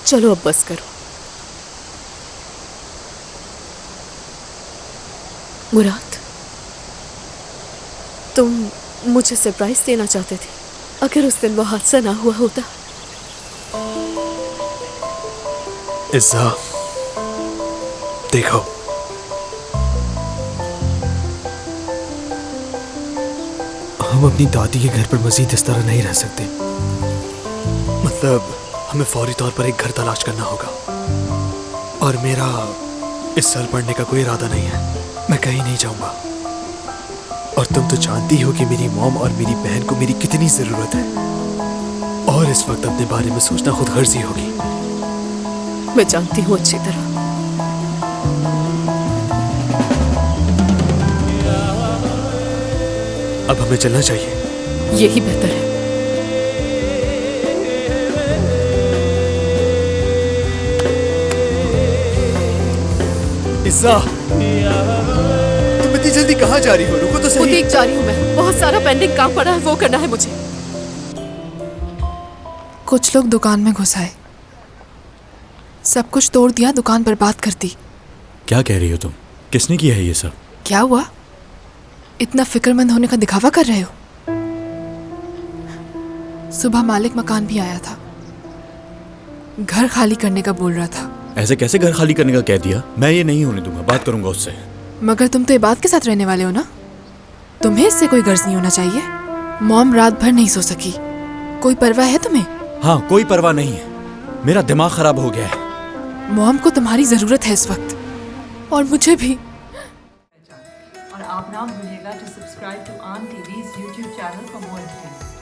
चलो अब बस करो। मुराद, तुम मुझे सरप्राइज देना चाहते थे। अगर उस दिन वो हादसा ना हुआ होता। इज़्ज़ा, देखो, हम अपनी दादी के घर पर मजीद इस तरह नहीं रह सकते। मतलब हमें फौरी तौर पर एक घर तलाश करना होगा। और मेरा इस साल पढ़ने का कोई इरादा नहीं है। मैं कहीं नहीं जाऊंगा। और तुम तो जानती हो कि मेरी मॉम और मेरी बहन को मेरी कितनी ज़रूरत है। और इस वक्त अपने बारे में सोचना खुद गर्जी होगी। मैं जानती हूँ अच्छी तरह। अब हमें चलना चाहिए। यही बेहतर है। इज़्ज़ा, तुम इतनी जल्दी कहाँ जा रही हो? रुको तो सही। बुटीक जा रही हूँ मैं। बहुत सारा पेंडिंग काम पड़ा है, वो करना है मुझे। कुछ लोग दुकान में घुस आए, सब कुछ तोड़ दिया, दुकान बर्बाद कर दी। क्या कह रही हो तुम? किसने किया है ये सब? क्या हुआ? इतना फिक्रमंद होने का दिखावा कर रहे हो? सुबह मालिक मकान भी आया था, घर खाली करने का बोल रहा था। ऐसे कैसे घर खाली करने का कह दिया? मैं ये नहीं होने दूंगा, बात करूंगा उससे। मगर तुम तो इबाद के साथ रहने वाले हो ना, तुम्हें इससे कोई गर्ज नहीं होना चाहिए। मॉम रात भर नहीं सो सकी, कोई परवाह है तुम्हें? हाँ, कोई परवाह नहीं है। मेरा दिमाग खराब हो गया है। मॉम को तुम्हारी जरूरत है इस वक्त, और मुझे भी। और आप ना भूलिएगा टू सब्सक्राइब टू आन TVs YouTube channel for more details.